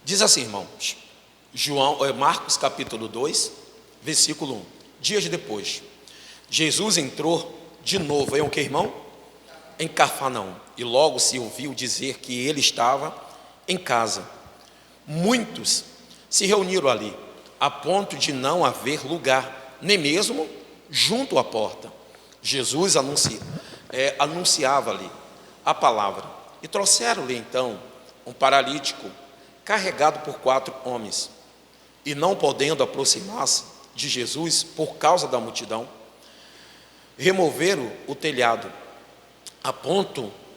Diz assim, irmãos, Marcos capítulo 2, versículo 1. Dias depois, Jesus entrou de novo em o que, irmão? Em Cafarnaum, e logo se ouviu dizer que ele estava em casa. Muitos se reuniram ali, a ponto de não haver lugar, nem mesmo junto à porta. Jesus anunciava ali a palavra, e trouxeram-lhe então um paralítico, carregado por 4 homens, e não podendo aproximar-se de Jesus por causa da multidão, removeram o telhado,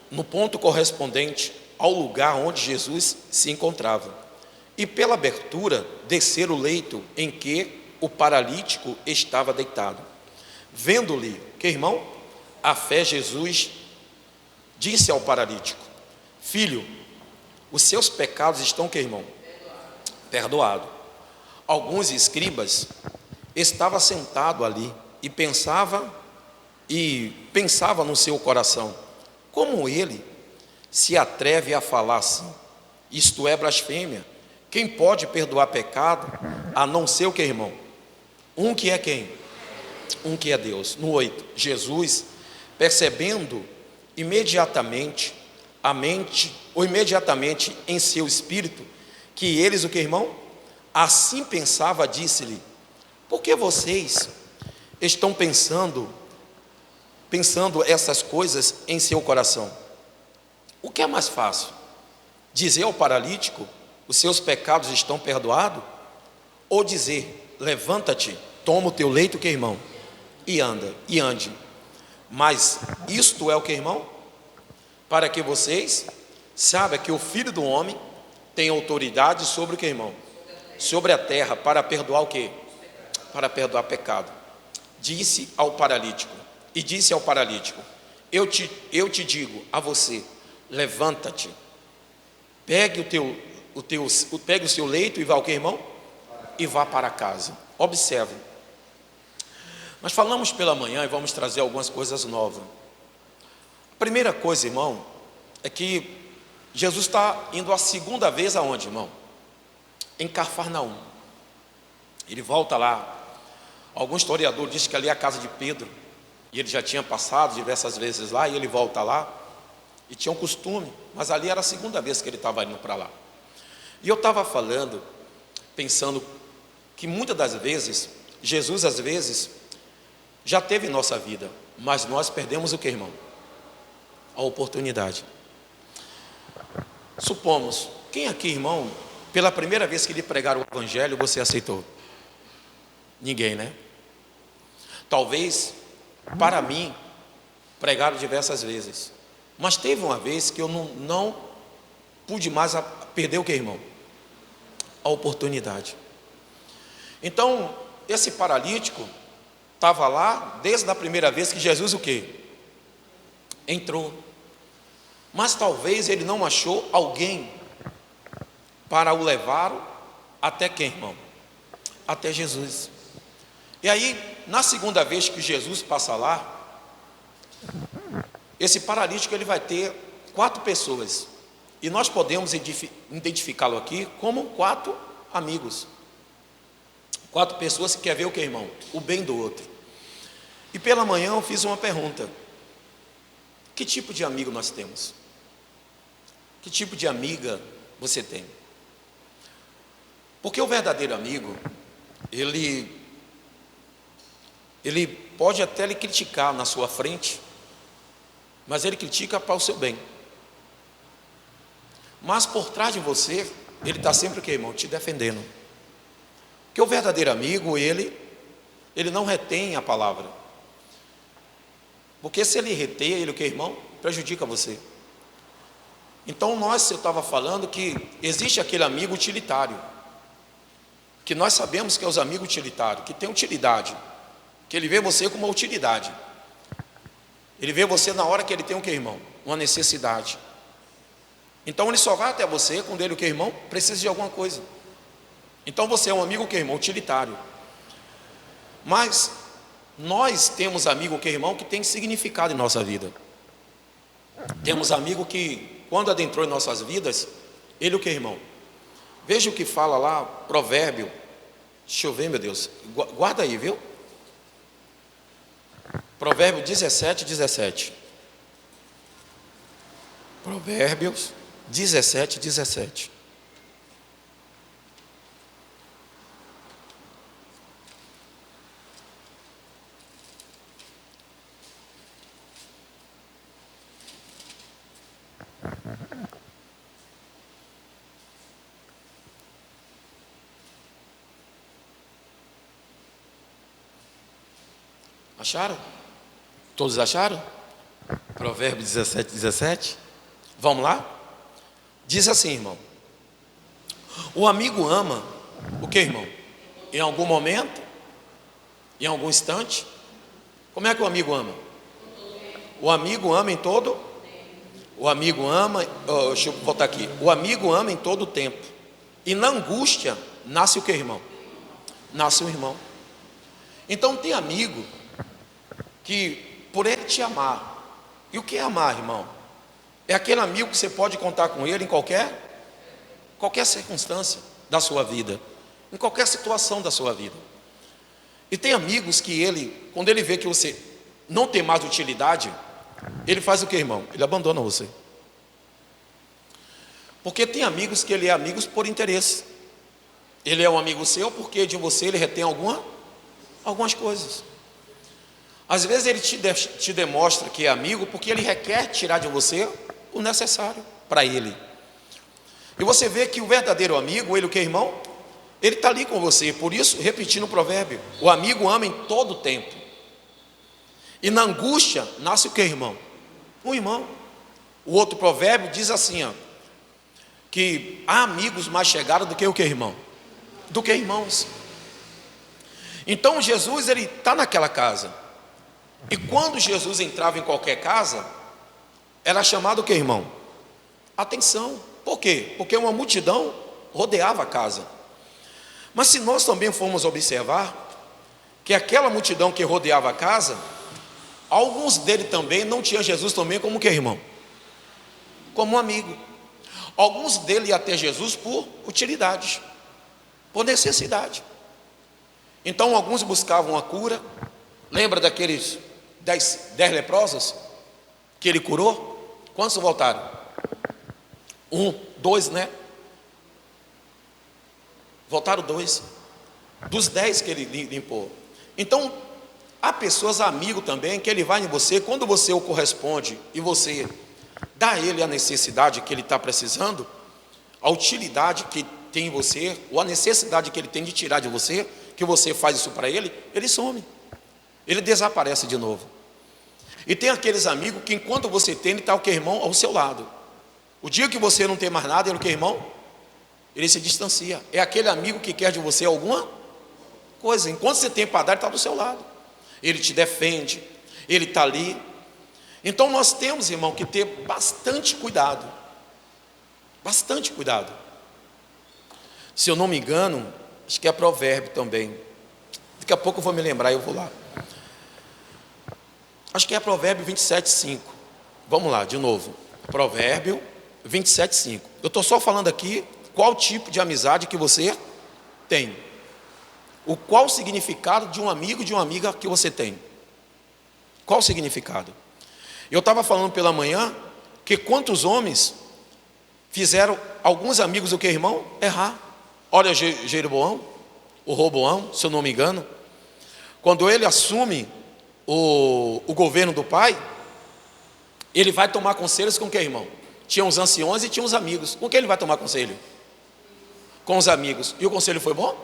no ponto correspondente ao lugar onde Jesus se encontrava, e pela abertura desceram o leito em que o paralítico estava deitado. Vendo-lhe, que irmão, a fé, Jesus disse ao paralítico: filho, os seus pecados estão, que irmão? Perdoado. Alguns escribas estavam sentados ali e pensava no seu coração: como ele se atreve a falar assim? Isto é blasfêmia. Quem pode perdoar pecado a não ser o que, irmão? Um que é quem? Um que é Deus. No 8, Jesus, percebendo imediatamente em seu espírito que eles, o que, irmão? Assim pensava, disse-lhe: por que vocês estão pensando essas coisas em seu coração? O que é mais fácil? Dizer ao paralítico: os seus pecados estão perdoados? Ou dizer: levanta-te, toma o teu leito, que, irmão? E ande. Mas isto é o que, irmão? Para que vocês saibam que o Filho do Homem tem autoridade sobre o que, irmão? Sobre a terra, para perdoar o quê? Para perdoar pecado. Disse ao paralítico, eu te digo a você: levanta-te, pegue o seu leito e vá ao que, irmão? E vá para casa. Observe, nós falamos pela manhã e vamos trazer algumas coisas novas. A primeira coisa, irmão, é que Jesus está indo a segunda vez aonde, irmão? Em Cafarnaum. Ele volta lá. Algum historiador diz que ali é a casa de Pedro, e ele já tinha passado diversas vezes lá, e ele volta lá, e tinha um costume, mas ali era a segunda vez que ele estava indo para lá. E eu estava falando, pensando que muitas das vezes, Jesus às vezes já teve em nossa vida, mas nós perdemos o que, irmão? A oportunidade. Supomos, quem aqui, irmão, pela primeira vez que lhe pregaram o evangelho, você aceitou? Ninguém, né? Talvez, para mim, pregaram diversas vezes, mas teve uma vez que eu não pude mais perder o que, irmão? A oportunidade. Então, esse paralítico estava lá desde a primeira vez que Jesus o quê? Entrou. Mas talvez ele não achou alguém para o levar até quem, irmão? Até Jesus. E aí, na segunda vez que Jesus passa lá, esse paralítico ele vai ter 4 pessoas. E nós podemos identificá-lo aqui como 4 amigos. 4 pessoas que querem ver o que, irmão? O bem do outro. E pela manhã eu fiz uma pergunta: que tipo de amigo nós temos? Que tipo de amiga você tem? Porque o verdadeiro amigo, ele pode até lhe criticar na sua frente, mas ele critica para o seu bem. Mas por trás de você, ele está sempre o que, irmão? Te defendendo. Porque o verdadeiro amigo, ele não retém a palavra. Porque se ele retém, ele o que, irmão? Prejudica você. Então eu estava falando que existe aquele amigo utilitário, que nós sabemos que é os amigos utilitários, que tem utilidade, que ele vê você como uma utilidade. Ele vê você na hora que ele tem o que, irmão? Uma necessidade. Então ele só vai até você quando ele o que, irmão? Precisa de alguma coisa. Então você é um amigo o que, irmão? Utilitário. Mas nós temos amigo o que, irmão? Que tem significado em nossa vida. Temos amigo que quando adentrou em nossas vidas, ele o que, irmão? Veja o que fala lá, provérbio. Deixa eu ver, meu Deus. Guarda aí, viu? Provérbio 17, 17. Provérbios 17, 17. Acharam? Todos acharam? Provérbio 17, 17. Vamos lá? Diz assim, irmão. O amigo ama o que, irmão? Em algum momento? Em algum instante? Como é que o amigo ama? O amigo ama em todo? O amigo ama, deixa eu botar aqui. O amigo ama em todo o tempo. E na angústia nasce o que, irmão? Nasce um irmão. Então tem amigo que por ele te amar. E o que é amar, irmão? É aquele amigo que você pode contar com ele em qualquer circunstância da sua vida, em qualquer situação da sua vida. E tem amigos que ele, quando ele vê que você não tem mais utilidade, ele faz o que, irmão? Ele abandona você. Porque tem amigos que ele é amigos por interesse. Ele é um amigo seu porque de você ele retém algumas coisas. Às vezes ele te demonstra que é amigo porque ele requer tirar de você o necessário para ele. E você vê que o verdadeiro amigo, ele o que, irmão? Ele está ali com você. Por isso, repetindo o provérbio, o amigo ama em todo o tempo. E na angústia nasce o que, irmão? Um irmão. O outro provérbio diz assim, que há amigos mais chegados do que o que, irmão? Do que irmãos. Então Jesus, ele está naquela casa. E quando Jesus entrava em qualquer casa, era chamado o que, irmão? Atenção. Por quê? Porque uma multidão rodeava a casa. Mas se nós também formos observar que aquela multidão que rodeava a casa, alguns dele também não tinham Jesus também como que, irmão? Como um amigo. Alguns dele iam até Jesus por utilidade, por necessidade. Então alguns buscavam a cura. Lembra daqueles 10 leprosos que ele curou? Quantos voltaram? 1, 2, né? Voltaram 2 dos 10 que ele limpou. Então há pessoas, amigo também, que ele vai em você, quando você o corresponde e você dá a ele a necessidade que ele está precisando, a utilidade que tem em você, ou a necessidade que ele tem de tirar de você, que você faz isso para ele, ele some, ele desaparece de novo. E tem aqueles amigos que enquanto você tem, ele está o que, irmão? Ao seu lado. O dia que você não tem mais nada, ele o que, irmão? Ele se distancia. É aquele amigo que quer de você alguma coisa. Enquanto você tem para dar, ele está do seu lado. Ele te defende, ele está ali. Então nós temos, irmão, que ter bastante cuidado. Bastante cuidado. Se eu não me engano, acho que é provérbio também. Daqui a pouco eu vou me lembrar e eu vou lá. Acho que é provérbio 27, 5. Vamos lá, de novo. Provérbio 27, 5. Eu estou só falando aqui qual tipo de amizade que você tem. Qual o significado de um amigo e de uma amiga que você tem. Qual o significado? Eu estava falando pela manhã que quantos homens fizeram alguns amigos o que, irmão? Errar. Olha Jeroboão, o Roboão, se eu não me engano. Quando ele assume o governo do pai, ele vai tomar conselhos com quem, irmão? Tinha os anciões e tinha os amigos. Com quem ele vai tomar conselho? Com os amigos. E o conselho foi bom?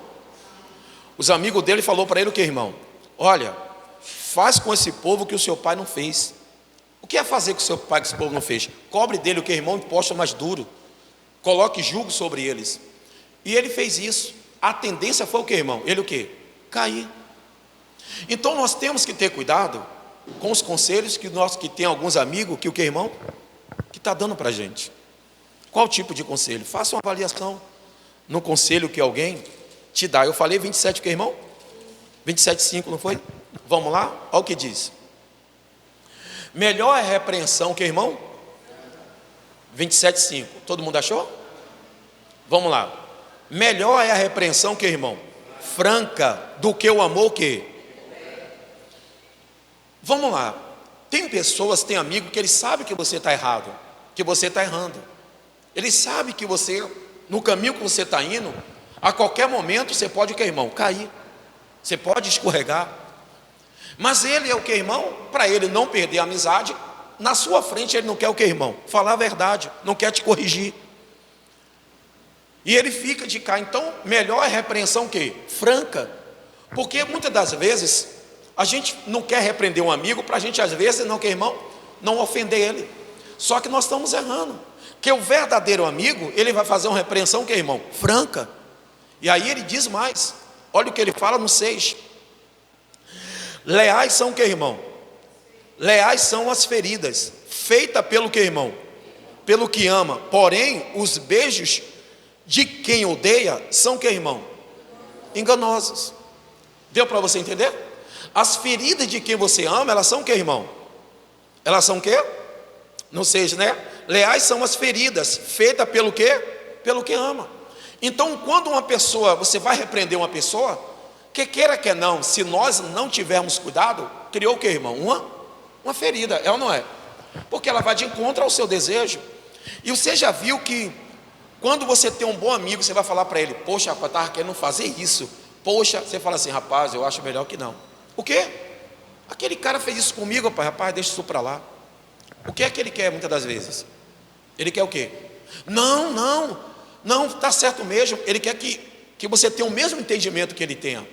Os amigos dele falou para ele o que, irmão? Olha, faz com esse povo o que o seu pai não fez. O que é fazer com o seu pai que esse povo não fez? Cobre dele o que, irmão? Imposto mais duro. Coloque jugo sobre eles. E ele fez isso. A tendência foi o que, irmão? Ele o que? Cair. Então nós temos que ter cuidado com os conselhos que tem alguns amigos que o que, irmão? Que está dando para a gente. Qual tipo de conselho? Faça uma avaliação no conselho que alguém te dá. Eu falei 27 o que, irmão? 27,5, não foi? Vamos lá? Olha o que diz. Melhor é repreensão que, irmão? 27,5. Todo mundo achou? Vamos lá. Melhor é a repreensão, que irmão? Franca, do que o amor que? Vamos lá. Tem pessoas, tem amigo que ele sabe que você está errado, que você está errando. Ele sabe que você, no caminho que você está indo, a qualquer momento você pode, que irmão? Cair. Você pode escorregar. Mas ele é o que, irmão? Para ele não perder a amizade, na sua frente ele não quer o que, irmão? Falar a verdade, não quer te corrigir. E ele fica de cá. Então, melhor é repreensão que? Franca. Porque muitas das vezes a gente não quer repreender um amigo para a gente, às vezes, não, que irmão? Não ofender ele. Só que nós estamos errando. Que o verdadeiro amigo, ele vai fazer uma repreensão, que irmão? Franca. E aí ele diz mais. Olha o que ele fala no 6. Leais são o que, irmão? Leais são as feridas, feita pelo que, irmão? Pelo que ama. Porém, os beijos de quem odeia são o que, irmão? Enganosos. Deu para você entender? As feridas de quem você ama, elas são o que, irmão? Elas são o que? Não seja, né? Leais são as feridas, feitas pelo que? Pelo que ama. Então, quando uma pessoa, você vai repreender uma pessoa, que queira que não, se nós não tivermos cuidado, criou o que, irmão? Uma ferida, é ou não é? Porque ela vai de encontro ao seu desejo. E você já viu que quando você tem um bom amigo, você vai falar para ele: poxa, rapaz, estava querendo fazer isso. Poxa, você fala assim: rapaz, eu acho melhor que não. O quê? Aquele cara fez isso comigo, rapaz, deixa isso para lá. O que é que ele quer muitas das vezes? Ele quer o quê? Não, está certo mesmo. Ele quer que você tenha o mesmo entendimento que ele tenha,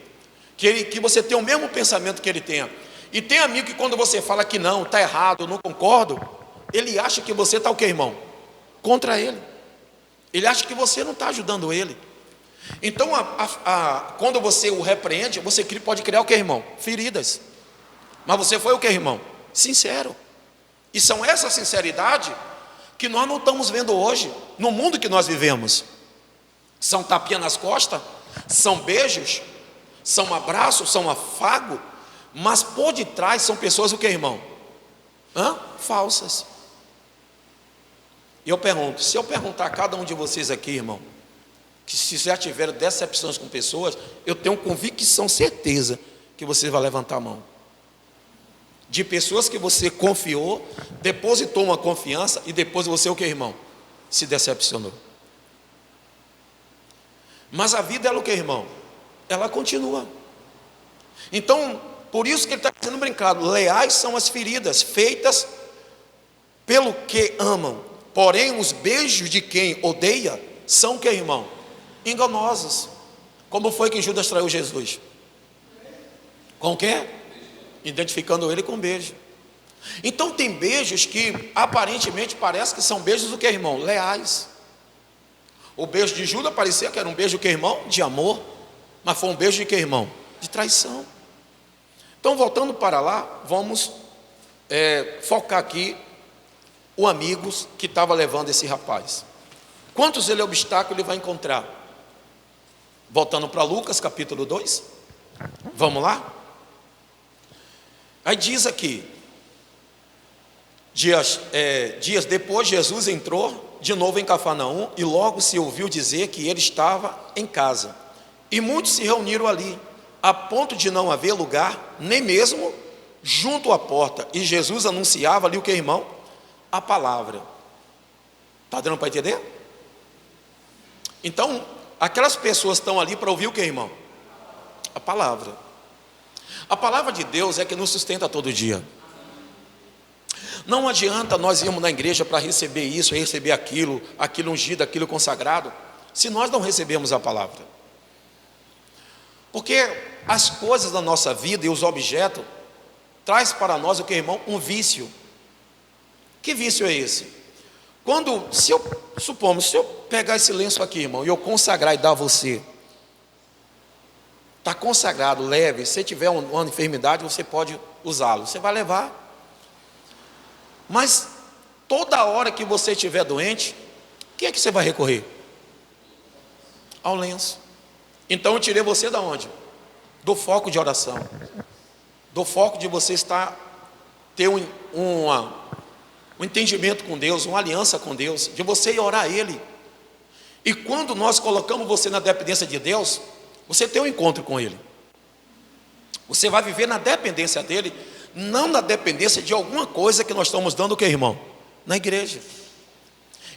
que você tenha o mesmo pensamento que ele tenha. E tem amigo que quando você fala que não, está errado, eu não concordo, ele acha que você está o quê, irmão? Contra ele. Ele acha que você não está ajudando ele. Então, quando você o repreende, você pode criar o quê, irmão? Feridas. Mas você foi o quê, irmão? Sincero. E são essa sinceridade que nós não estamos vendo hoje, no mundo que nós vivemos. São tapinha nas costas, são beijos, são abraços, são afago, mas por detrás são pessoas o que, irmão? Falsas. E eu pergunto, se eu perguntar a cada um de vocês aqui, irmão, que se já tiveram decepções com pessoas, eu tenho convicção, certeza, que você vai levantar a mão. De pessoas que você confiou, depositou uma confiança e depois você o que, irmão? Se decepcionou. Mas a vida, ela o que, irmão? Ela continua. Então, por isso que ele está sendo brincado: leais são as feridas, feitas pelo que amam. Porém, os beijos de quem odeia são o que, irmão? Enganosos. Como foi que Judas traiu Jesus? Com o quê? Identificando ele com beijo. Então tem beijos que aparentemente parece que são beijos do que, irmão? Leais. O beijo de Judas parecia que era um beijo que, irmão? De amor. Mas foi um beijo de que, irmão? De traição. Então, voltando para lá, vamos focar aqui o amigo que estava levando esse rapaz. Quantos obstáculos ele vai encontrar? Voltando para Lucas capítulo 2. Vamos lá? Aí diz aqui: dias depois, Jesus entrou de novo em Cafarnaum e logo se ouviu dizer que ele estava em casa. E muitos se reuniram ali, a ponto de não haver lugar, nem mesmo junto à porta. E Jesus anunciava ali o que, irmão? A palavra. Está dando para entender? Então, aquelas pessoas estão ali para ouvir o que, irmão? A palavra. A palavra de Deus é que nos sustenta todo dia. Não adianta nós irmos na igreja para receber isso, receber aquilo, aquilo ungido, aquilo consagrado, se nós não recebemos a palavra. Porque as coisas da nossa vida e os objetos traz para nós o que, irmão? Um vício. Que vício é esse? Se eu pegar esse lenço aqui, irmão, e eu consagrar e dar a você, está consagrado, leve. Se tiver uma enfermidade, você pode usá-lo, você vai levar. Mas toda hora que você estiver doente, quem é que você vai recorrer? Ao lenço. Então eu tirei você da onde? Do foco de oração, do foco de você ter um entendimento com Deus, uma aliança com Deus, de você ir orar a Ele. E quando nós colocamos você na dependência de Deus, você tem um encontro com Ele. Você vai viver na dependência dEle, não na dependência de alguma coisa que nós estamos dando, o que, irmão? Na igreja.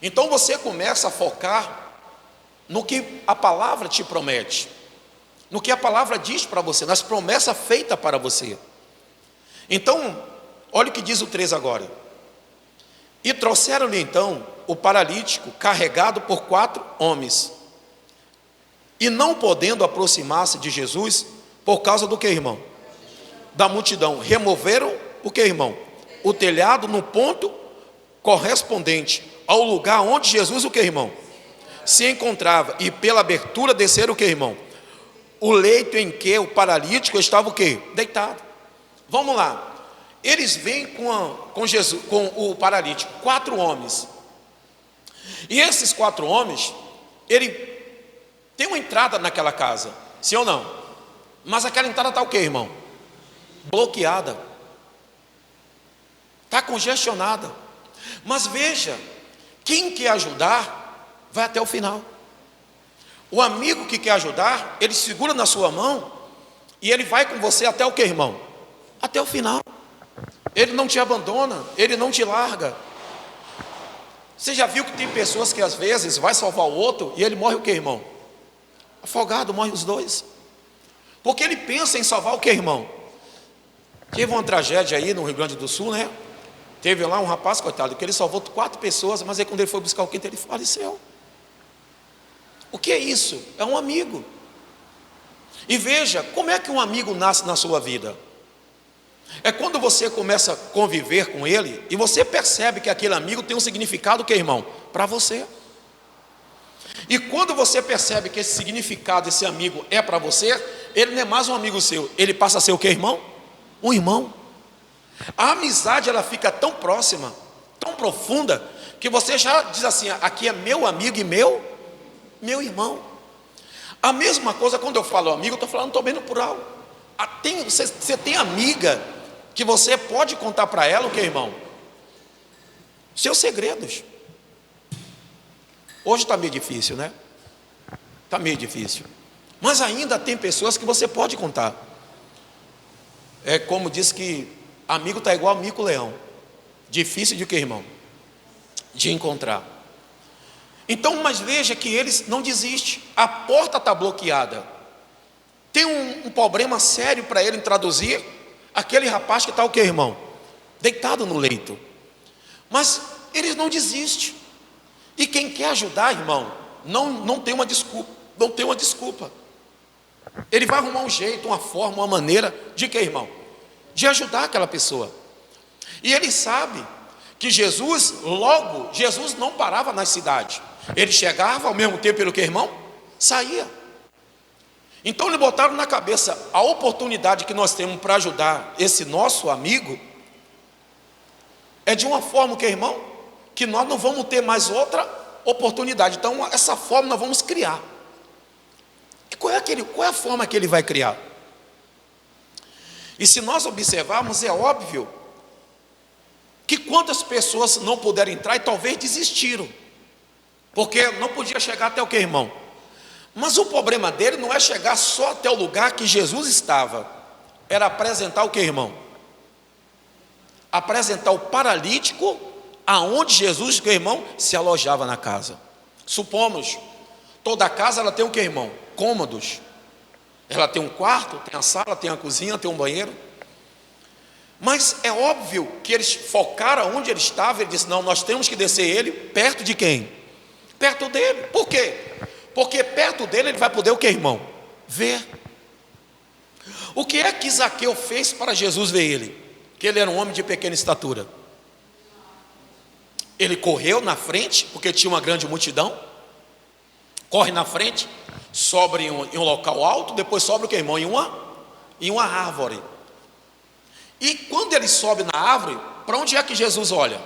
Então você começa a focar no que a palavra te promete, no que a palavra diz para você, nas promessas feitas para você. Então, olha o que diz o 3 agora. E trouxeram-lhe então o paralítico carregado por 4 homens. E não podendo aproximar-se de Jesus, por causa do que, irmão? Da multidão. Removeram o que, irmão? O telhado no ponto correspondente ao lugar onde Jesus, o que, irmão? Se encontrava. E pela abertura desceram o que, irmão? O leito em que o paralítico estava o que? Deitado. Vamos lá. Eles vêm com Jesus, com o paralítico, 4 homens. E esses 4 homens, ele tem uma entrada naquela casa, sim ou não? Mas aquela entrada está o que, irmão? Bloqueada. Está congestionada. Mas veja, quem quer ajudar, vai até o final. O amigo que quer ajudar, ele segura na sua mão e ele vai com você até o que, irmão? Até o final. Ele não te abandona, ele não te larga. Você já viu que tem pessoas que às vezes vai salvar o outro e ele morre o que, irmão? Afogado, morre os dois. Porque ele pensa em salvar o que, irmão? Teve uma tragédia aí no Rio Grande do Sul, né? Teve lá um rapaz, coitado, que ele salvou 4 pessoas, mas aí quando ele foi buscar o quinto, ele faleceu. O que é isso? É um amigo. E veja, como é que um amigo nasce na sua vida? É quando você começa a conviver com ele e você percebe que aquele amigo tem um significado, que, irmão? Para você. E quando você percebe que esse significado, esse amigo é para você, ele não é mais um amigo seu, ele passa a ser o que, irmão? Um irmão. A amizade, ela fica tão próxima, tão profunda, que você já diz assim: aqui é meu amigo e meu irmão. A mesma coisa quando eu falo amigo, eu estou falando também no plural. Você tem amiga que você pode contar para ela o que, irmão? Seus segredos. Hoje está meio difícil, né? Está meio difícil. Mas ainda tem pessoas que você pode contar. É como diz que amigo está igual a mico-leão. Difícil de que, irmão? De encontrar. Então, mas veja que eles não desistem. A porta está bloqueada. Tem um problema sério para ele traduzir. Aquele rapaz que está o que, irmão? Deitado no leito. Mas eles não desistem. E quem quer ajudar, irmão, não tem uma desculpa. Não tem uma desculpa. Ele vai arrumar um jeito, uma forma, uma maneira de que, irmão? De ajudar aquela pessoa. E ele sabe que Jesus não parava nas cidades. Ele chegava ao mesmo tempo pelo que, irmão? Saía. Então lhe botaram na cabeça a oportunidade que nós temos para ajudar esse nosso amigo é de uma forma, que, irmão? Que nós não vamos ter mais outra oportunidade. Então essa forma nós vamos criar. E qual é a forma que ele vai criar? E se nós observarmos, é óbvio que quantas pessoas não puderam entrar e talvez desistiram, porque não podia chegar até o que, irmão? Mas o problema dele não é chegar só até o lugar que Jesus estava, era apresentar o que, irmão? Apresentar o paralítico aonde Jesus, que, irmão, se alojava na casa. Supomos, toda casa ela tem o que, irmão? Cômodos. Ela tem um quarto, tem a sala, tem a cozinha, tem um banheiro. Mas é óbvio que eles focaram onde ele estava. Ele disse: não, nós temos que descer ele perto de quem? Perto dele. Por quê? Porque perto dele ele vai poder o que, irmão? Ver. O que é que Zaqueu fez para Jesus ver ele? Que ele era um homem de pequena estatura. Ele correu na frente, porque tinha uma grande multidão. Corre na frente, sobe em um local alto, depois sobe o que, irmão? Em uma árvore. E quando ele sobe na árvore, para onde é que Jesus olha?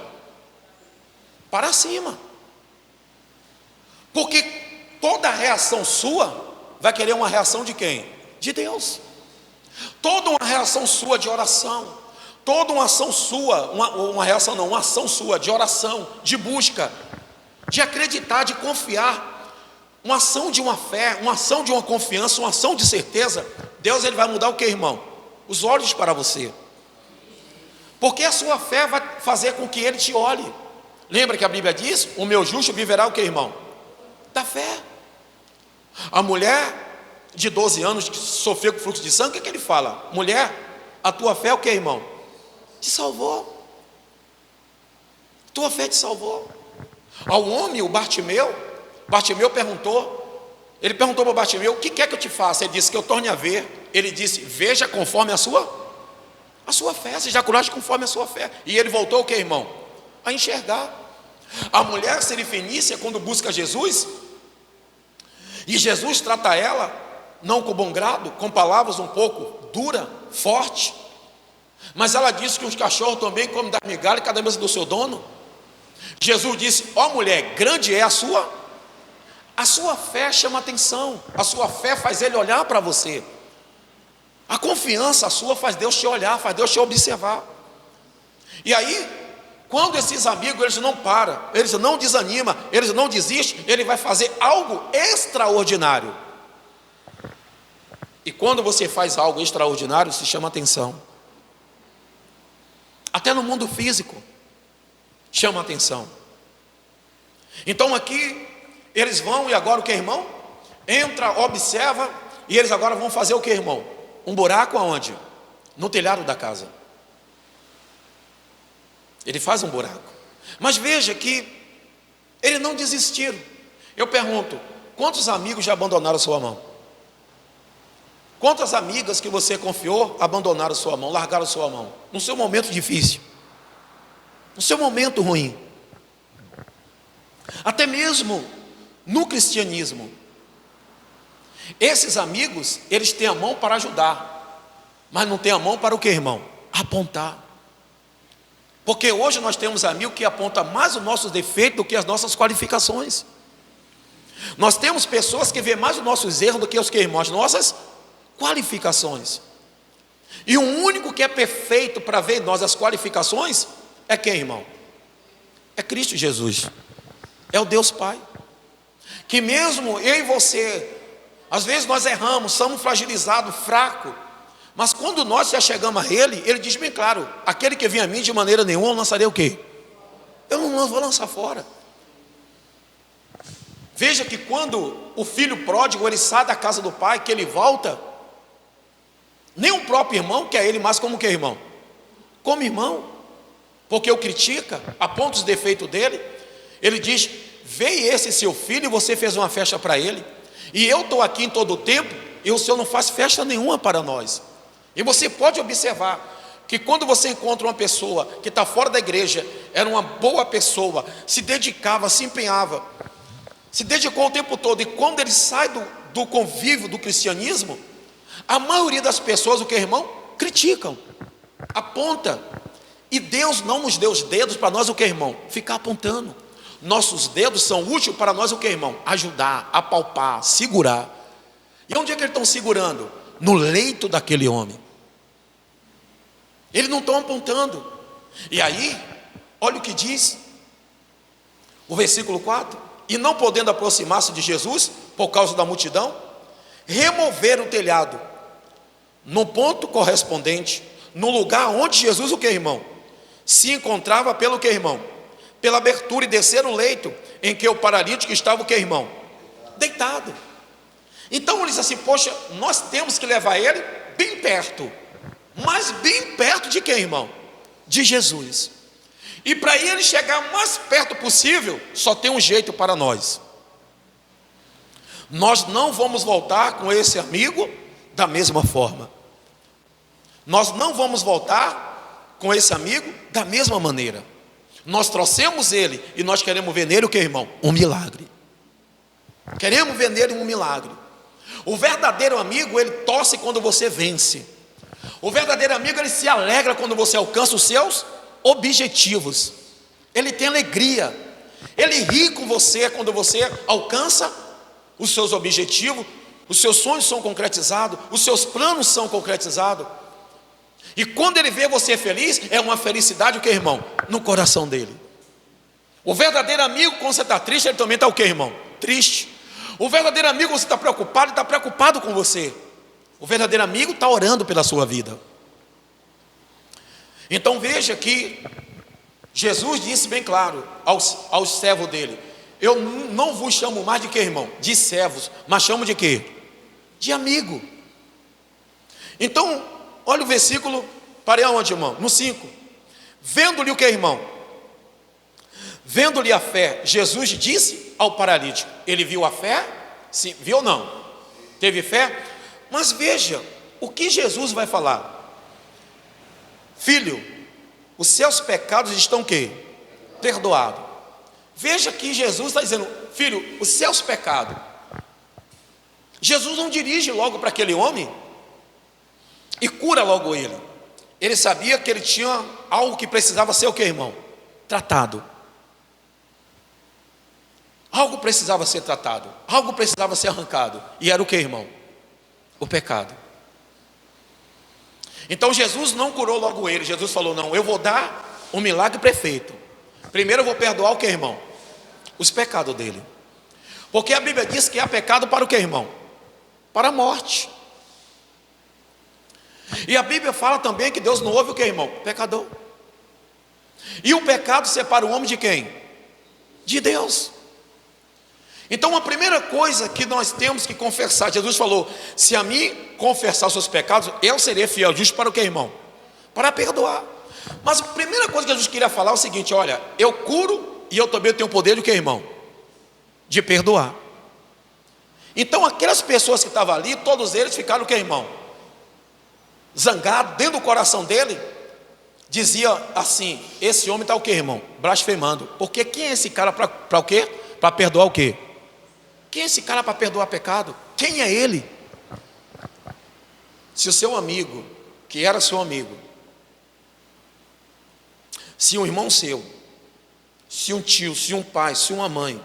Para cima. Porque toda reação sua vai querer uma reação de quem? De Deus. Toda uma reação sua de oração, toda uma ação sua, uma ação sua de oração, de busca, de acreditar, de confiar, uma ação de uma fé, uma ação de uma confiança, uma ação de certeza, Deus ele vai mudar o que, irmão? Os olhos para você. Porque a sua fé vai fazer com que ele te olhe. Lembra que a Bíblia diz: o meu justo viverá o que, irmão? Da fé. A mulher de 12 anos que sofreu com fluxo de sangue, o que ele fala? Mulher, a tua fé é o que, irmão? Te salvou. Tua fé te salvou. Ao homem, o Bartimeu perguntou, ele perguntou para o Bartimeu: o que quer que eu te faça? Ele disse: que eu torne a ver. Ele disse: veja conforme a sua fé, seja curado conforme a sua fé. E ele voltou o que, irmão? A enxergar. A mulher sirifenícia, quando busca Jesus, e Jesus trata ela, não com bom grado, com palavras um pouco dura, forte, mas ela disse que os cachorros também comem da migalha cada mesa do seu dono. Jesus disse: ó mulher, grande é a sua fé, chama atenção, a sua fé faz ele olhar para você. A confiança sua faz Deus te olhar, faz Deus te observar. E aí, quando esses amigos, eles não param, eles não desanimam, eles não desistem, ele vai fazer algo extraordinário. E quando você faz algo extraordinário, se chama atenção. Até no mundo físico, chama atenção. Então aqui, eles vão, e agora o que, irmão? Entra, observa, e eles agora vão fazer o que, irmão? Um buraco aonde? No telhado da casa. Ele faz um buraco. Mas veja que eles não desistiram. Eu pergunto: quantos amigos já abandonaram sua mão? Quantas amigas que você confiou abandonaram sua mão, largaram sua mão? No seu momento difícil, no seu momento ruim. Até mesmo no cristianismo, esses amigos, eles têm a mão para ajudar, mas não têm a mão para o que, irmão? Apontar. Porque hoje nós temos amigos que apontam mais os nossos defeitos do que as nossas qualificações. Nós temos pessoas que veem mais os nossos erros do que os que, irmãos? As nossas qualificações. E o único que é perfeito para ver em nós as qualificações é quem, irmão? É Cristo Jesus. É o Deus Pai. Que mesmo eu e você, às vezes nós erramos, somos fragilizados, fracos, mas quando nós já chegamos a Ele, Ele diz bem claro: aquele que vem a mim de maneira nenhuma, eu lançarei o quê? Eu não vou lançar fora. Veja que quando o filho pródigo, ele sai da casa do pai, que ele volta, nem o próprio irmão quer ele mais como que, irmão? Como irmão, porque o critica, aponta os defeitos dele. Ele diz: veio esse seu filho e você fez uma festa para ele, e eu estou aqui em todo o tempo, e o Senhor não faz festa nenhuma para nós. E você pode observar que quando você encontra uma pessoa que está fora da igreja, era uma boa pessoa, se dedicava, se empenhava, se dedicou o tempo todo, e quando ele sai do convívio do cristianismo, a maioria das pessoas, o que, irmão? Criticam, aponta. E Deus não nos deu os dedos para nós, o que, irmão? Ficar apontando. Nossos dedos são úteis para nós, o que, irmão? Ajudar, apalpar, segurar. E onde é que eles estão segurando? No leito daquele homem. Eles não estão apontando. E aí, olha o que diz o versículo 4: e não podendo aproximar-se de Jesus, por causa da multidão, removeram o telhado, no ponto correspondente, no lugar onde Jesus, o que, irmão? Se encontrava pelo que, irmão? Pela abertura, e desceram o leito em que o paralítico estava, o que, irmão? Deitado. Então eles assim: poxa, nós temos que levar ele bem perto. Mas bem perto de quem, irmão? De Jesus. E para ele chegar o mais perto possível, só tem um jeito para nós. Nós não vamos voltar com esse amigo da mesma forma. Nós não vamos voltar com esse amigo da mesma maneira. Nós trouxemos ele e nós queremos ver nele o que, irmão? Um milagre. Queremos ver nele um milagre. O verdadeiro amigo, ele torce quando você vence. O verdadeiro amigo, ele se alegra quando você alcança os seus objetivos. Ele tem alegria. Ele ri com você quando você alcança os seus objetivos, os seus sonhos são concretizados, os seus planos são concretizados. E quando ele vê você feliz, é uma felicidade, o que, irmão? No coração dele. O verdadeiro amigo, quando você está triste, ele também está o que, irmão? Triste. O verdadeiro amigo, você está preocupado, ele está preocupado com você. O verdadeiro amigo está orando pela sua vida. Então veja que Jesus disse bem claro aos servos dele: eu não vos chamo mais de quê, irmão? De servos, mas chamo de quê? De amigo. Então, olha o versículo, parei aonde, irmão? No 5. Vendo-lhe o que, irmão? Vendo-lhe a fé, Jesus disse ao paralítico. Ele viu a fé? Sim, viu ou não? Teve fé? Mas veja, o que Jesus vai falar? Filho, os seus pecados estão o quê? Perdoados. Veja que Jesus está dizendo: filho, os seus pecados. Jesus não dirige logo para aquele homem e cura logo ele. Ele sabia que ele tinha algo que precisava ser o que, irmão? Tratado. Algo precisava ser tratado, algo precisava ser arrancado. E era o que, irmão? O pecado. Então Jesus não curou logo ele. Jesus falou: não, eu vou dar um milagre perfeito. Primeiro eu vou perdoar o que, irmão? Os pecados dele. Porque a Bíblia diz que há pecado para o que, irmão? Para a morte. E a Bíblia fala também que Deus não ouve o que, irmão? Pecador. E o pecado separa o homem de quem? De Deus. Então a primeira coisa que nós temos que confessar, Jesus falou: se a mim confessar os seus pecados, eu serei fiel e justo para o que, irmão? Para perdoar. Mas a primeira coisa que Jesus queria falar é o seguinte: olha, eu curo e eu também tenho o poder de o que, irmão? De perdoar. Então aquelas pessoas que estavam ali, todos eles ficaram o que, irmão? Zangado, dentro do coração dele, dizia assim: esse homem está o que, irmão? Blasfemando. Porque quem é esse cara para o quê? Para perdoar o quê? Quem é esse cara para perdoar pecado? Quem é ele? Se o seu amigo, que era seu amigo, se um irmão seu, se um tio, se um pai, se uma mãe,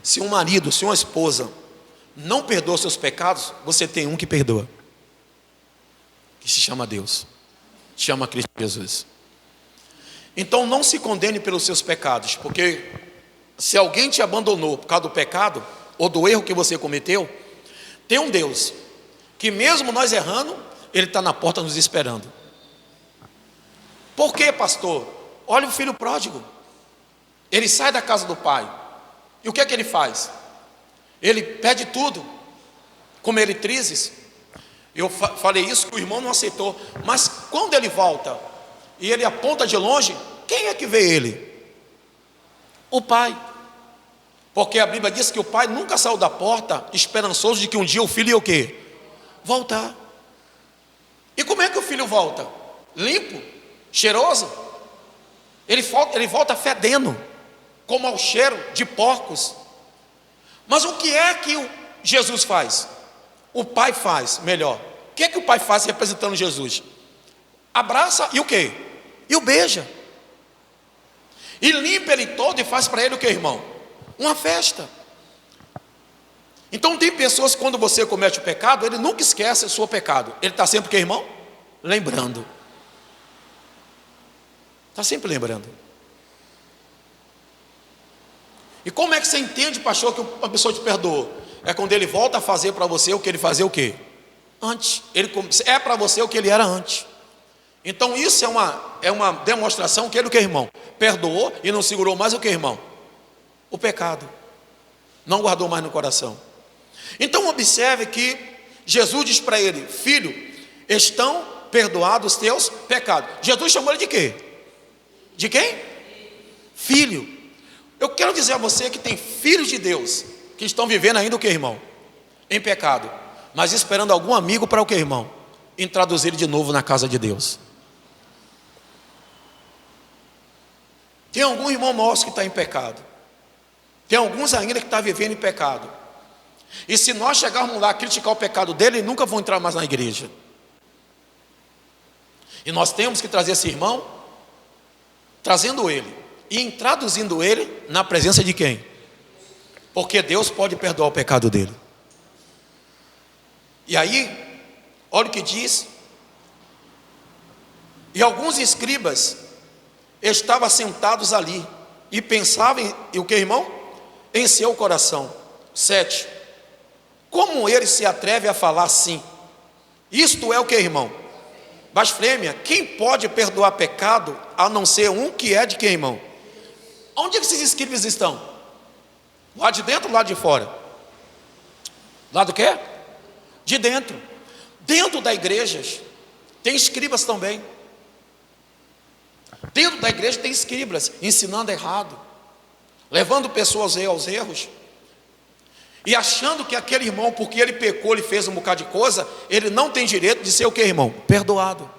se um marido, se uma esposa não perdoa seus pecados, você tem um que perdoa, que se chama Deus, se chama Cristo Jesus. Então não se condene pelos seus pecados, porque se alguém te abandonou por causa do pecado ou do erro que você cometeu, tem um Deus que mesmo nós errando, Ele está na porta nos esperando. Por quê, pastor? Olha o filho pródigo. Ele sai da casa do pai. E o que é que ele faz? Ele pede tudo, com meretrizes. Eu falei isso que o irmão não aceitou. Mas quando ele volta e ele aponta de longe, quem é que vê ele? O pai. Porque a Bíblia diz que o pai nunca saiu da porta esperançoso de que um dia o filho ia o quê? Voltar. E como é que o filho volta? Limpo? Cheiroso? Ele volta fedendo, como ao cheiro de porcos. Mas o que é que Jesus faz? O pai faz, melhor. O que é que o pai faz representando Jesus? Abraça e o quê? E o beija. E limpa ele todo e faz para ele o que, irmão? Uma festa. Então tem pessoas que quando você comete o pecado, ele nunca esquece o seu pecado. Ele está sempre o que, irmão? Lembrando. Está sempre lembrando. E como é que você entende, pastor, que uma pessoa te perdoou? É quando ele volta a fazer para você o que ele fazia o quê? Antes. É para você o que ele era antes. Então isso é uma demonstração que ele o que, irmão? Perdoou e não segurou mais o que, irmão? O pecado. Não guardou mais no coração. Então observe que Jesus diz para ele: filho, estão perdoados os teus pecados. Jesus chamou ele de quê? De quem? Filho. Eu quero dizer a você que tem filhos de Deus que estão vivendo ainda o que, irmão? Em pecado. Mas esperando algum amigo para o que, irmão? Introduzir ele de novo na casa de Deus. Tem algum irmão nosso que está em pecado. Tem alguns ainda que estão vivendo em pecado. E se nós chegarmos lá a criticar o pecado dele, nunca vão entrar mais na igreja. E nós temos que trazer esse irmão, trazendo ele e introduzindo ele na presença de quem? Porque Deus pode perdoar o pecado dele. E aí, olha o que diz. E alguns escribas estavam sentados ali e pensavam em o que, irmão? Em seu coração. 7. Como ele se atreve a falar assim? Isto é o que, irmão? Blasfêmia. Quem pode perdoar pecado a não ser um que é de quem, irmão? Onde é que esses escribas estão? Lá de dentro ou lá de fora? Lá do quê? De dentro. Dentro da igreja tem escribas também. Dentro da igreja tem escribas ensinando errado, levando pessoas aos erros, e achando que aquele irmão, porque ele pecou, ele fez um bocado de coisa, ele não tem direito de ser o que, irmão? Perdoado.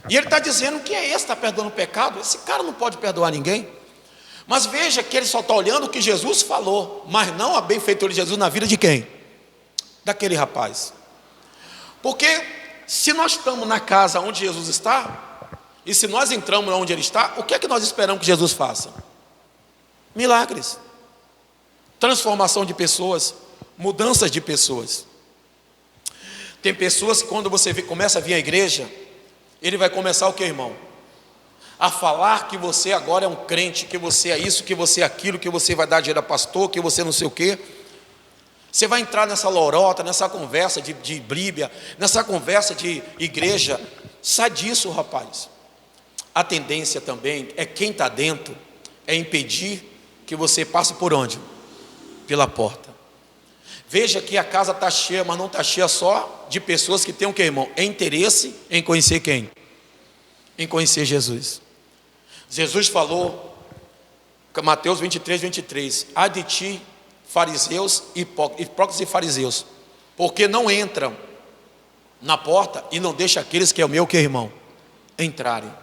E ele está dizendo que é esse que está perdoando o pecado. Esse cara não pode perdoar ninguém. Mas veja que ele só está olhando o que Jesus falou, mas não a benfeitoria de Jesus na vida de quem? Daquele rapaz. Porque se nós estamos na casa onde Jesus está, e se nós entramos onde ele está, o que é que nós esperamos que Jesus faça? Milagres, transformação de pessoas, mudanças de pessoas. Tem pessoas que quando você começa a vir à igreja, ele vai começar o que, irmão? A falar que você agora é um crente, que você é isso, que você é aquilo, que você vai dar dinheiro a pastor, que você não sei o quê. Você vai entrar nessa lorota, nessa conversa de Bíblia, nessa conversa de igreja. Sai disso, rapaz. A tendência também é quem está dentro, é impedir que você passe por onde? Pela porta. Veja que a casa está cheia, mas não está cheia só de pessoas que têm o que, irmão? É interesse em conhecer quem? Em conhecer Jesus. Jesus falou, Mateus 23, 23, há de ti, fariseus, hipócritas e fariseus, porque não entram na porta e não deixam aqueles que é o meu, que irmão, entrarem.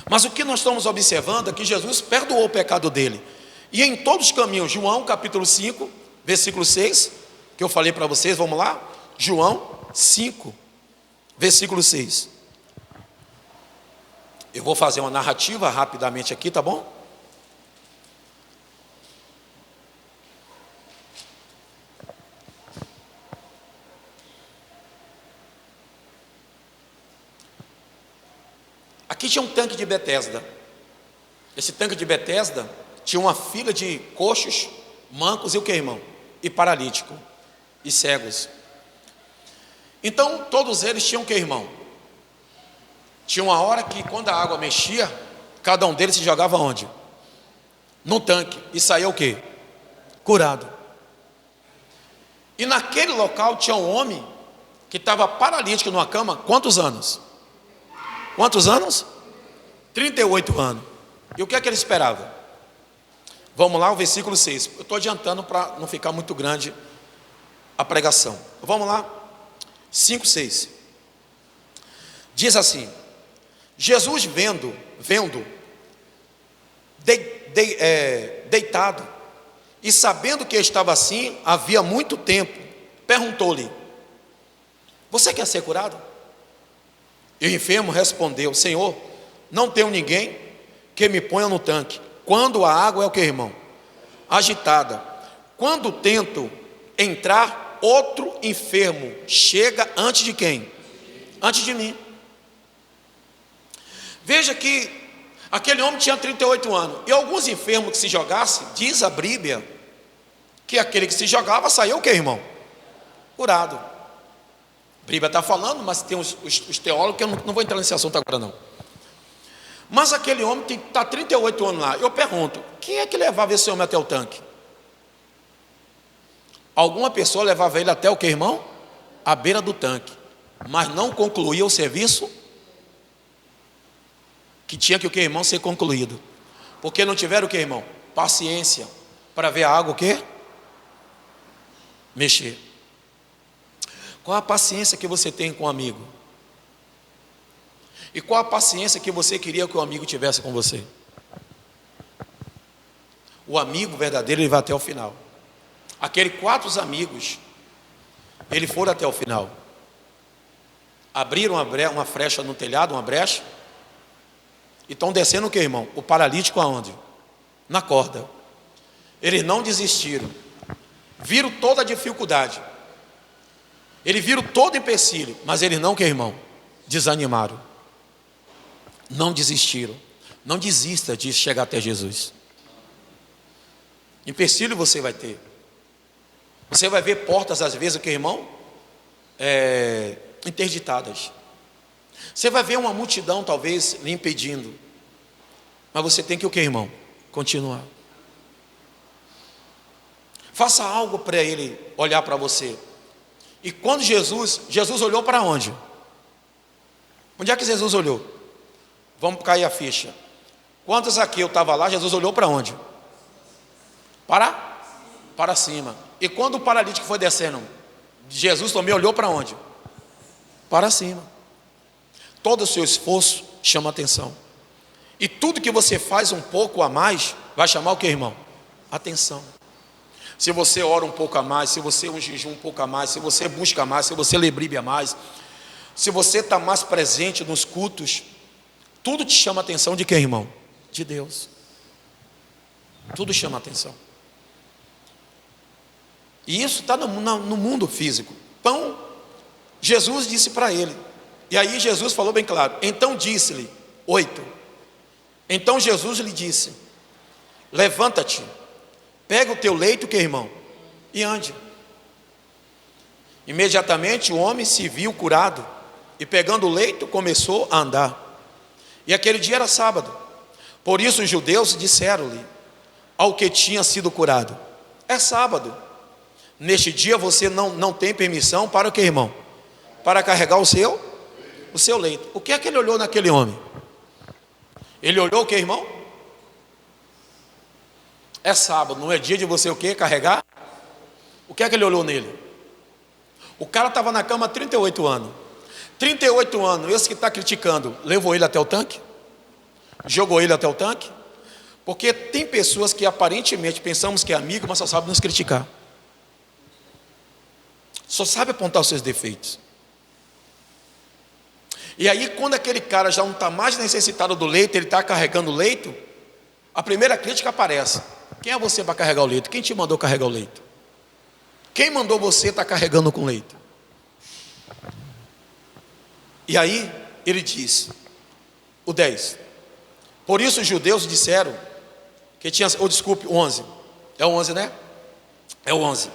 Mas o que nós estamos observando é que Jesus perdoou o pecado dele, e em todos os caminhos, João capítulo 5, versículo 6, que eu falei para vocês, vamos lá? João 5, versículo 6. Eu vou fazer uma narrativa rapidamente aqui, tá bom? Aqui tinha um tanque de Betesda. Esse tanque de Betesda tinha uma fila de coxos, mancos e o que, irmão? E paralítico, e cegos. Então todos eles tinham o que, irmão? Tinha uma hora que quando a água mexia, cada um deles se jogava onde? No tanque, e saía o que? Curado. E naquele local tinha um homem que estava paralítico numa cama, quantos anos? Quantos anos? 38 anos. E o que é que ele esperava? Vamos lá, o versículo 6. Eu estou adiantando para não ficar muito grande a pregação. Vamos lá? 5, 6. Diz assim: Jesus vendo deitado, e sabendo que estava assim havia muito tempo, perguntou-lhe: você quer ser curado? E o enfermo respondeu: Senhor, não tenho ninguém que me ponha no tanque, quando a água é o que, irmão? Agitada. Quando tento entrar, outro enfermo chega antes de quem? Antes de mim. Veja que aquele homem tinha 38 anos, e alguns enfermos que se jogassem, diz a Bíblia, que aquele que se jogava saiu o que, irmão? Curado. A Bíblia está falando, mas tem os teólogos, que eu não vou entrar nesse assunto agora não. Mas aquele homem está 38 anos lá. Eu pergunto, quem é que levava esse homem até o tanque? Alguma pessoa levava ele até o que, irmão? À beira do tanque, mas não concluía o serviço que tinha que o que, irmão, ser concluído. Porque não tiveram o que, irmão? Paciência para ver a água o quê? Mexer. Qual a paciência que você tem com um amigo? E qual a paciência que você queria que o amigo tivesse com você? O amigo verdadeiro, ele vai até o final. Aqueles 4 amigos, eles foram até o final. Abriram uma brecha no telhado, uma brecha, e estão descendo o que, irmão? O paralítico aonde? Na corda. Eles não desistiram. Viram toda a dificuldade. Eles viram todo o empecilho, mas eles não, que, irmão? Desanimaram. Não desistiram. Não desista de chegar até Jesus. Empecilho você vai ter. Você vai ver portas, às vezes, o que, irmão? Interditadas. Você vai ver uma multidão, talvez, lhe impedindo. Mas você tem que o que, irmão? Continuar. Faça algo para ele olhar para você. E quando Jesus olhou para onde? Onde é que Jesus olhou? Vamos cair a ficha. Quando Zaqueu estava lá, Jesus olhou para onde? Para cima. E quando o paralítico foi descendo, Jesus também olhou para onde? Para cima. Todo o seu esforço chama atenção. E tudo que você faz um pouco a mais, vai chamar o que, irmão? Atenção. Se você ora um pouco a mais, se você jejum um pouco a mais, se você busca mais, se você lê Bíblia a mais, se você está mais presente nos cultos, tudo te chama atenção de quem, irmão? De Deus. Tudo chama atenção. E isso está no mundo físico. Então, Jesus disse para ele. E aí Jesus falou bem claro. Então disse-lhe, 8. Então Jesus lhe disse: levanta-te, pega o teu leito, que, irmão, e ande. Imediatamente o homem se viu curado, e pegando o leito, começou a andar. E aquele dia era sábado. Por isso os judeus disseram-lhe ao que tinha sido curado: é sábado. Neste dia você não tem permissão para o que, irmão? Para carregar o seu leito. O que é que ele olhou naquele homem? Ele olhou o que, irmão? É sábado, não é dia de você o que? Carregar? O que é que ele olhou nele? O cara estava na cama há 38 anos. 38 anos, esse que está criticando, levou ele até o tanque? Jogou ele até o tanque? Porque tem pessoas que aparentemente pensamos que é amigo, mas só sabe nos criticar. Só sabe apontar os seus defeitos. E aí, quando aquele cara já não está mais necessitado do leito, ele está carregando o leito, a primeira crítica aparece: quem é você para carregar o leito? Quem te mandou carregar o leito? Quem mandou você estar carregando com leito? E aí, ele diz, o 10: por isso os judeus disseram que tinha, desculpe, o 11, é o 11, né? É o 11.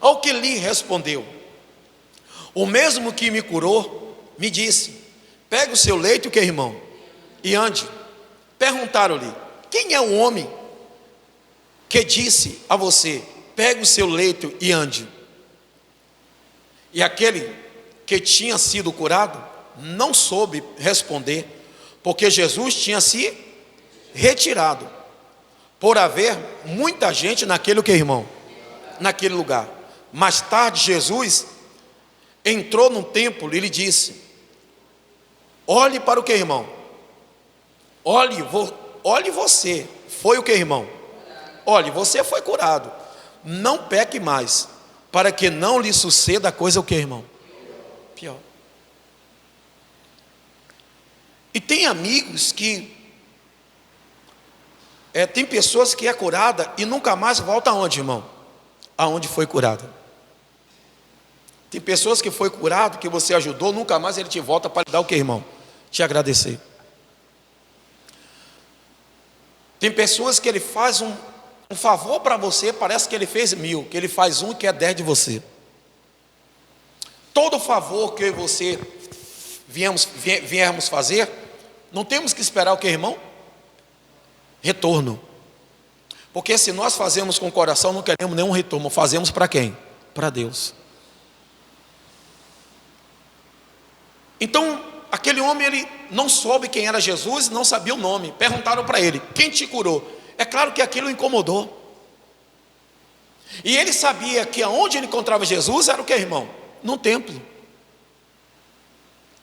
Ao que lhe respondeu: o mesmo que me curou, me disse: pega o seu leito, que, irmão, e ande. Perguntaram-lhe: quem é o homem que disse a você: pega o seu leito e ande? E aquele que tinha sido curado não soube responder, porque Jesus tinha se retirado, por haver muita gente naquele, que, irmão? Naquele lugar. Mais tarde Jesus entrou no templo e lhe disse: olhe para o que, irmão? Olhe você. Foi o que, irmão? Olhe, você foi curado. Não peque mais, para que não lhe suceda a coisa o que, irmão? Pior. E tem amigos que tem pessoas que é curada e nunca mais volta aonde, irmão? Aonde foi curada. Tem pessoas que foi curado, que você ajudou, nunca mais ele te volta para lhe dar o que, irmão? Te agradecer. Tem pessoas que ele faz um favor para você, parece que ele fez 1000, que ele faz um que é 10 de você. Todo favor que eu e você viermos fazer, não temos que esperar o que, irmão? Retorno. Porque se nós fazemos com o coração, não queremos nenhum retorno. Fazemos para quem? Para Deus. Então, aquele homem, ele não soube quem era Jesus, não sabia o nome. Perguntaram para ele: quem te curou? É claro que aquilo o incomodou. E ele sabia que aonde ele encontrava Jesus era o que, irmão? No templo.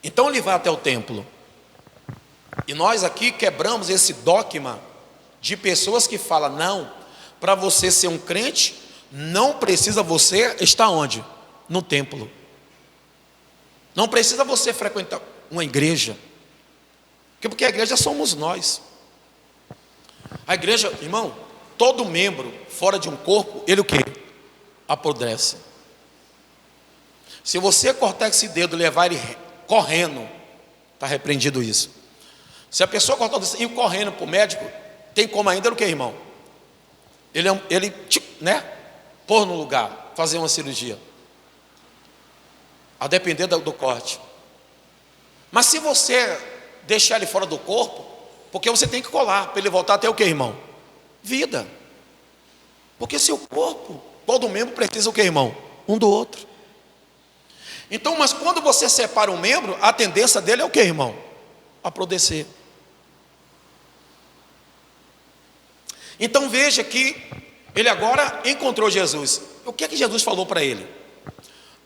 Então ele vai até o templo. E nós aqui quebramos esse dogma de pessoas que falam: não, para você ser um crente, não precisa você estar onde? No templo. Não precisa você frequentar uma igreja. Porque a igreja somos nós. A igreja, irmão, todo membro fora de um corpo, ele o quê? Apodrece. Se você cortar esse dedo e levar ele correndo, está repreendido isso. Se a pessoa cortar o dedo e ir correndo para o médico, tem como ainda o que, irmão? Ele né, pôr no lugar, fazer uma cirurgia, a depender do corte. Mas se você deixar ele fora do corpo, porque você tem que colar para ele voltar até o que, irmão? Vida. Porque seu corpo, todo membro precisa o que, irmão? Um do outro. Então, mas quando você separa um membro, a tendência dele é o que, irmão? Apodrecer. Então veja que ele agora encontrou Jesus. O que é que Jesus falou para ele?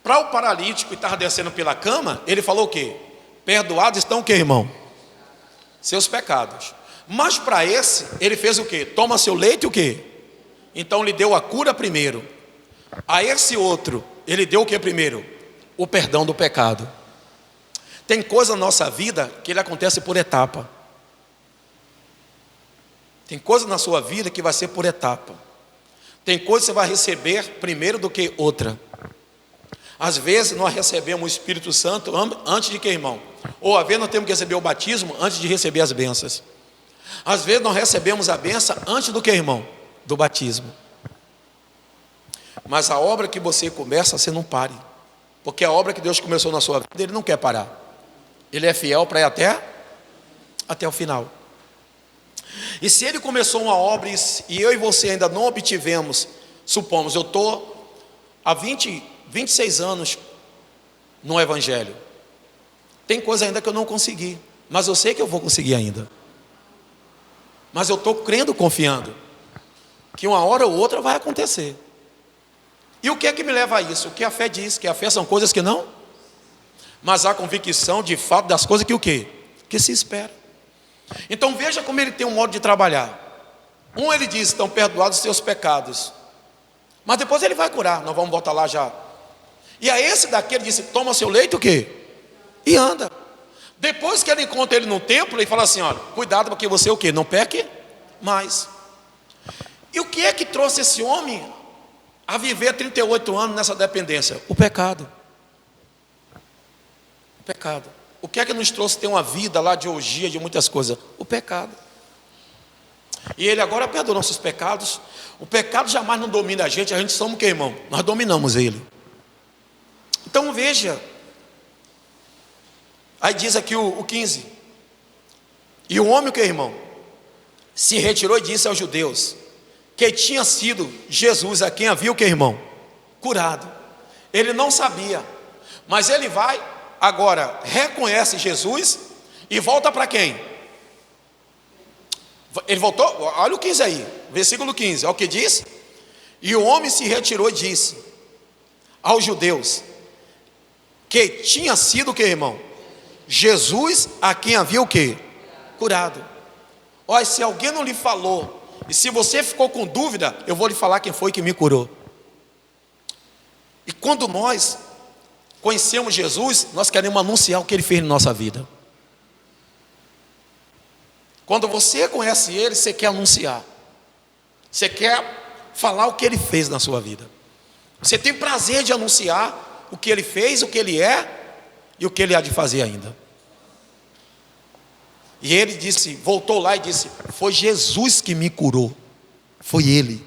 Para o paralítico que estava descendo pela cama, ele falou o quê? Perdoados estão o quê, irmão? Seus pecados. Mas para esse, ele fez o quê? Toma seu leite e o quê? Então lhe deu a cura primeiro. A esse outro, ele deu o que primeiro? O perdão do pecado. Tem coisa na nossa vida que ele acontece por etapa. Tem coisa na sua vida que vai ser por etapa. Tem coisa que você vai receber primeiro do que outra. Às vezes nós recebemos o Espírito Santo antes de que, irmão? Ou às vezes nós temos que receber o batismo antes de receber as bênçãos. Às vezes nós recebemos a bênção antes do que, irmão? Do batismo. Mas a obra que você começa, você não pare. Porque a obra que Deus começou na sua vida, Ele não quer parar. Ele é fiel para ir até o final. E se Ele começou uma obra e eu e você ainda não obtivemos, supomos, eu estou há 26 anos no Evangelho. Tem coisa ainda que eu não consegui, mas eu sei que eu vou conseguir ainda. Mas eu estou crendo, confiando, que uma hora ou outra vai acontecer. E o que é que me leva a isso? O que a fé diz? Que a fé são coisas que não, mas há convicção de fato das coisas que o quê? Que se espera. Então veja como ele tem um modo de trabalhar. Ele diz, estão perdoados os seus pecados. Mas depois ele vai curar, nós vamos voltar lá já. E a esse daqui ele disse, toma seu leito o quê? E anda. Depois que ele encontra ele no templo, ele fala assim, olha, cuidado para que você o quê? Não peque mais. E o que é que trouxe esse homem a viver 38 anos nessa dependência? O pecado. O pecado. O que é que nos trouxe ter uma vida lá de orgia, de muitas coisas? O pecado. E ele agora perdoou nossos pecados. O pecado jamais não domina a gente somos o que, irmão? Nós dominamos ele. Então veja. Aí diz aqui o 15. E o homem o que, irmão? Se retirou e disse aos judeus que tinha sido Jesus a quem havia o que, irmão? Curado. Ele não sabia. Mas ele vai, agora reconhece Jesus e volta para quem? Ele voltou, olha o 15 aí, versículo 15, olha o que diz. E o homem se retirou e disse aos judeus que tinha sido o que, irmão? Jesus a quem havia o que? Curado. Olha, se alguém não lhe falou, e se você ficou com dúvida, eu vou lhe falar quem foi que me curou. E quando nós conhecemos Jesus, nós queremos anunciar o que Ele fez na nossa vida. Quando você conhece Ele, você quer anunciar. Você quer falar o que Ele fez na sua vida. Você tem prazer de anunciar o que Ele fez, o que Ele é e o que Ele há de fazer ainda. E ele disse, voltou lá e disse, foi Jesus que me curou. Foi Ele.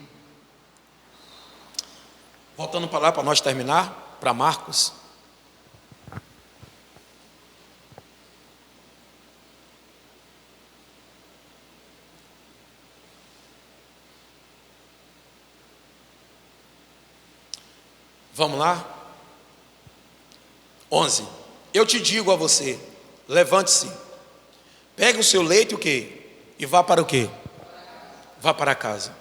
Voltando para lá para nós terminar, para Marcos. Vamos lá? 11. Eu te digo a você, levante-se, pegue o seu leito o quê? E vá para o quê? Vá para casa.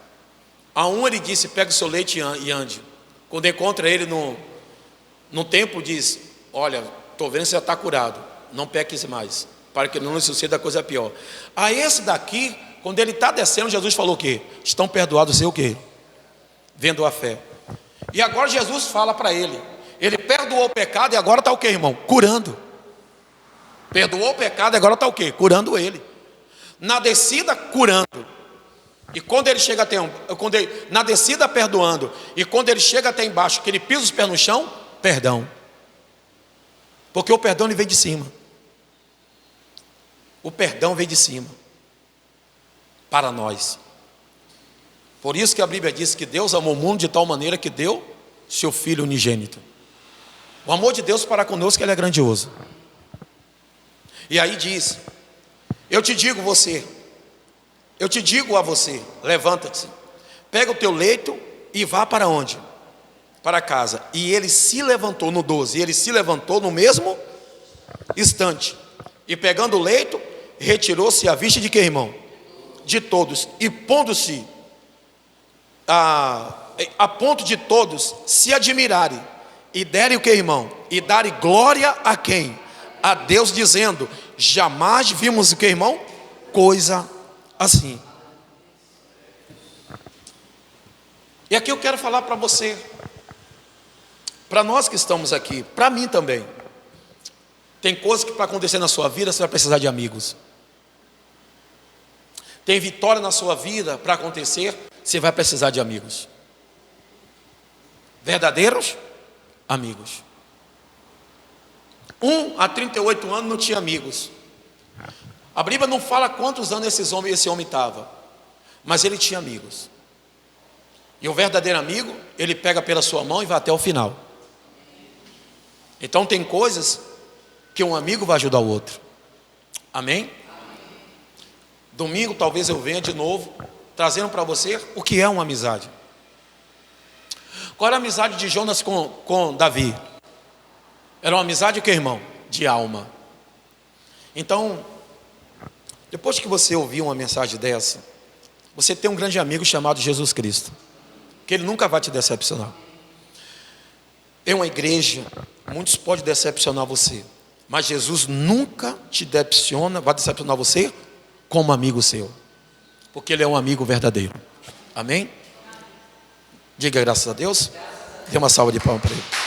A um ele disse, pegue o seu leite e ande. Quando encontra ele no templo, diz, olha, estou vendo que você já está curado, não peques mais, para que não lhe suceda coisa pior. A esse daqui, quando ele está descendo, Jesus falou o quê? Estão perdoados o seu quê? Vendo a fé. E agora Jesus fala para ele. Ele perdoou o pecado e agora está o quê, irmão? Curando. Perdoou o pecado e agora está o quê? Curando ele. Na descida, curando. E quando ele chega até na descida, perdoando. E quando ele chega até embaixo, que ele pisa os pés no chão, perdão. Porque o perdão ele vem de cima. O perdão vem de cima. Para nós. Por isso que a Bíblia diz que Deus amou o mundo de tal maneira que deu seu Filho unigênito. O amor de Deus para conosco, ele é grandioso. E aí diz: eu te digo a você, levanta-te, pega o teu leito e vá para onde? Para casa. E ele se levantou, no 12, ele se levantou no mesmo instante, e pegando o leito, retirou-se à vista de quem, irmão? De todos. E pondo-se a ponto de todos se admirarem, e derem o que, irmão? E darem glória a quem? A Deus, dizendo: jamais vimos o que, irmão? Coisa assim. E aqui eu quero falar para você, para nós que estamos aqui, para mim também. Tem coisas que para acontecer na sua vida você vai precisar de amigos. Tem vitória na sua vida para acontecer, você vai precisar de amigos. Verdadeiros amigos. Há 38 anos não tinha amigos. A Bíblia não fala quantos anos esse homem estava, mas ele tinha amigos. E o verdadeiro amigo, ele pega pela sua mão e vai até o final. Então tem coisas que um amigo vai ajudar o outro. Amém? Domingo talvez eu venha de novo, trazendo para você o que é uma amizade. Qual era a amizade de Jonas com Davi? Era uma amizade o que, irmão? De alma. Então, depois que você ouvir uma mensagem dessa, você tem um grande amigo chamado Jesus Cristo, que ele nunca vai te decepcionar. Em uma igreja, muitos podem decepcionar você, mas Jesus nunca te decepciona, vai decepcionar você como amigo seu, porque ele é um amigo verdadeiro. Amém? Diga graças a Deus. Dê uma salva de palmas para ele.